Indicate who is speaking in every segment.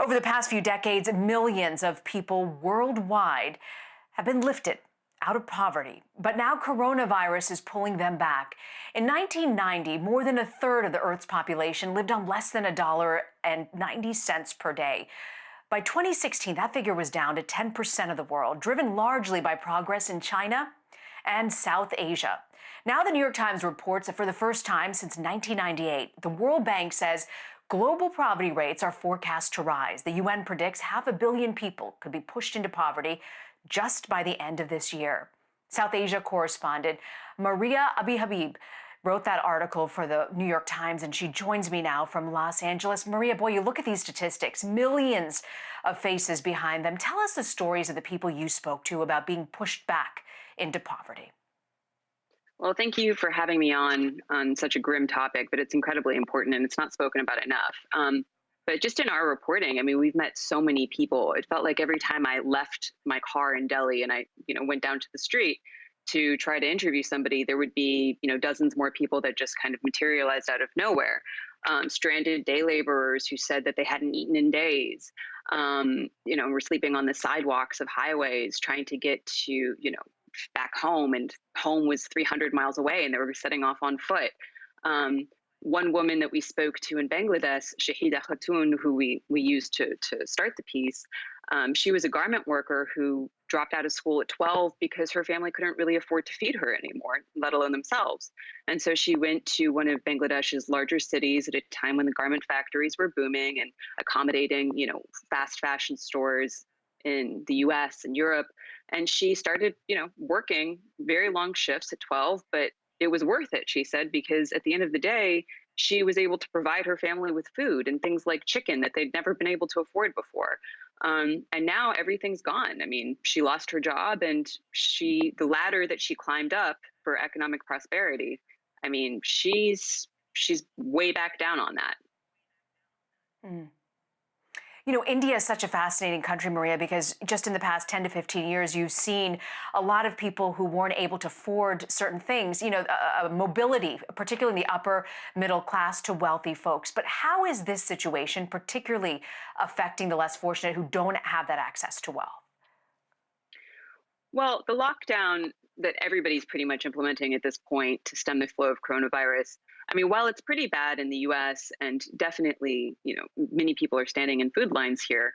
Speaker 1: Over the past few decades, millions of people worldwide have been lifted out of poverty. But now coronavirus is pulling them back. In 1990, more than a third of the Earth's population lived on less than $1.90 per day. By 2016, that figure was down to 10% of the world, driven largely by progress in China and South Asia. Now the New York Times reports that for the first time since 1998, the World Bank says global poverty rates are forecast to rise. The UN predicts 500 million people could be pushed into poverty just by the end of this year. South Asia correspondent Maria Abi-Habib wrote that article for the New York Times, and she joins me now from Los Angeles. Maria, boy, you look at these statistics, millions of faces behind them. Tell us the stories of the people you spoke to about being pushed back into poverty.
Speaker 2: Well, thank you for having me on such a grim topic, but it's incredibly important and it's not spoken about enough. But just in our reporting, I mean, we've met so many people. It felt like every time I left my car in Delhi and I, went down to the street to try to interview somebody, there would be, dozens more people that just kind of materialized out of nowhere. Stranded day laborers who said that they hadn't eaten in days, were sleeping on the sidewalks of highways trying to get to, back home, and home was 300 miles away and they were setting off on foot. One woman that we spoke to in Bangladesh, Shahida Khatun, who we used to start the piece, she was a garment worker who dropped out of school at 12 because her family couldn't really afford to feed her anymore, let alone themselves. And so she went to one of Bangladesh's larger cities at a time when the garment factories were booming and accommodating, fast fashion stores in the US and Europe. And she started, working very long shifts at 12, but it was worth it, she said, because at the end of the day, she was able to provide her family with food and things like chicken that they'd never been able to afford before. And now everything's gone. I mean, she lost her job, and the ladder that she climbed up for economic prosperity, I mean, she's way back down on that.
Speaker 1: Mm. India is such a fascinating country, Maria, because just in the past 10 to 15 years, you've seen a lot of people who weren't able to afford certain things, mobility, particularly in the upper middle class to wealthy folks. But how is this situation particularly affecting the less fortunate who don't have that access to wealth?
Speaker 2: Well, the lockdown that everybody's pretty much implementing at this point to stem the flow of coronavirus, I mean, while it's pretty bad in the US and definitely, many people are standing in food lines here,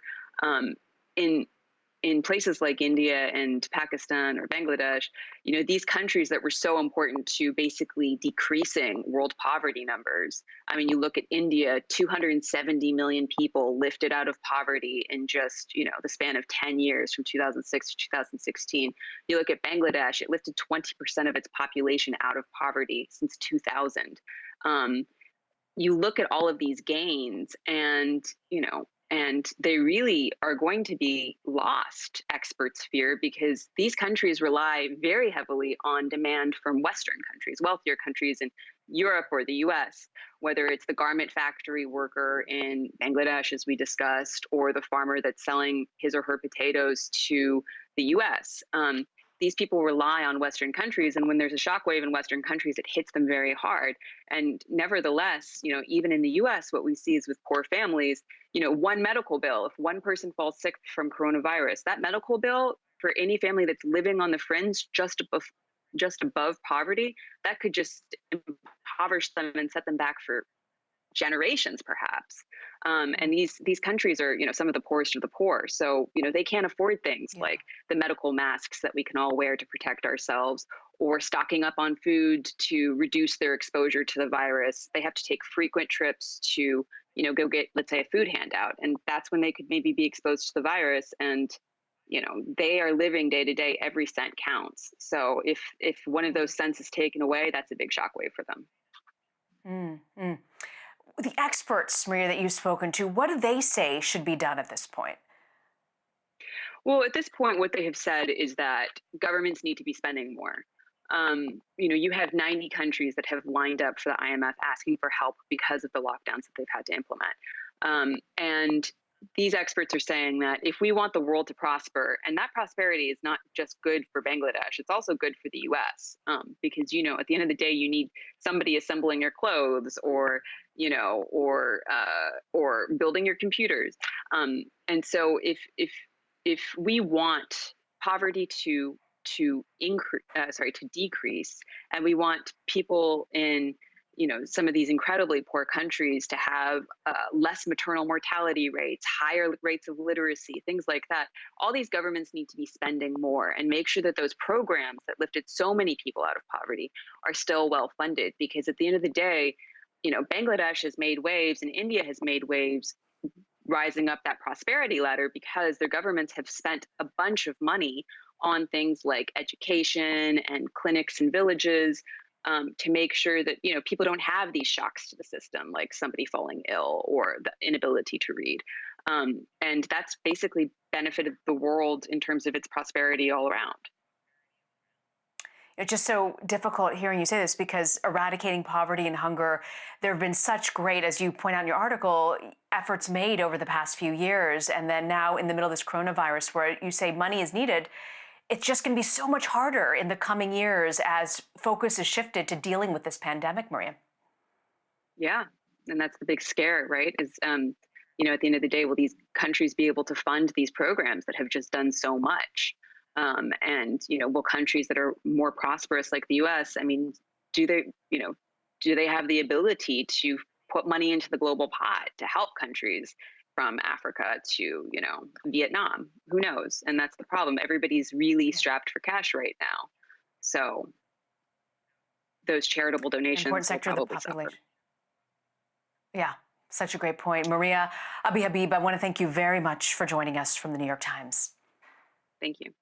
Speaker 2: in places like India and Pakistan or Bangladesh, these countries that were so important to basically decreasing world poverty numbers. I mean, you look at India, 270 million people lifted out of poverty in just, the span of 10 years from 2006 to 2016. You look at Bangladesh, it lifted 20% of its population out of poverty since 2000. You look at all of these gains and they really are going to be lost, experts fear, because these countries rely very heavily on demand from Western countries, wealthier countries in Europe or the US, whether it's the garment factory worker in Bangladesh, as we discussed, or the farmer that's selling his or her potatoes to the US. These people rely on Western countries, and when there's a shockwave in Western countries, it hits them very hard. And nevertheless, even in the US, what we see is with poor families, one medical bill, if one person falls sick from coronavirus, that medical bill for any family that's living on the fringe just above poverty, that could just impoverish them and set them back for generations, perhaps. And these countries are, some of the poorest of the poor. So, they can't afford things like the medical masks that we can all wear to protect ourselves, or stocking up on food to reduce their exposure to the virus. They have to take frequent trips to, go get, let's say, a food handout. And that's when they could maybe be exposed to the virus. And, they are living day to day, every cent counts. So if one of those cents is taken away, that's a big shockwave for them.
Speaker 1: Mm-hmm. The experts, Maria, that you've spoken to, what do they say should be done at this point?
Speaker 2: Well, at this point, what they have said is that governments need to be spending more. You have 90 countries that have lined up for the IMF asking for help because of the lockdowns that they've had to implement. And these experts are saying that if we want the world to prosper, and that prosperity is not just good for Bangladesh, it's also good for the US, because, at the end of the day, you need somebody assembling your clothes, or, or building your computers. And so if we want poverty to increase, to decrease, and we want people in some of these incredibly poor countries to have less maternal mortality rates, higher rates of literacy, things like that. All these governments need to be spending more and make sure that those programs that lifted so many people out of poverty are still well funded. Because at the end of the day, Bangladesh has made waves and India has made waves rising up that prosperity ladder because their governments have spent a bunch of money on things like education and clinics and villages, to make sure that people don't have these shocks to the system, like somebody falling ill or the inability to read, and that's basically benefited the world in terms of its prosperity all around.
Speaker 1: It's just so difficult hearing you say this because eradicating poverty and hunger, there have been such great, as you point out in your article, efforts made over the past few years. And then now in the middle of this coronavirus where you say money is needed, it's just going to be so much harder in the coming years as focus is shifted to dealing with this pandemic, Maria.
Speaker 2: Yeah, and that's the big scare, right? Is at the end of the day, will these countries be able to fund these programs that have just done so much? And will countries that are more prosperous, like the U.S., I mean, do they have the ability to put money into the global pot to help countries from Africa to Vietnam? Who knows? And that's the problem. Everybody's really strapped for cash right now, so those charitable donations
Speaker 1: Important
Speaker 2: will
Speaker 1: sector of the
Speaker 2: probably suffer.
Speaker 1: population. Yeah, such a great point. Maria Abi-Habib, I want to thank you very much for joining us from the New York Times.
Speaker 2: Thank you.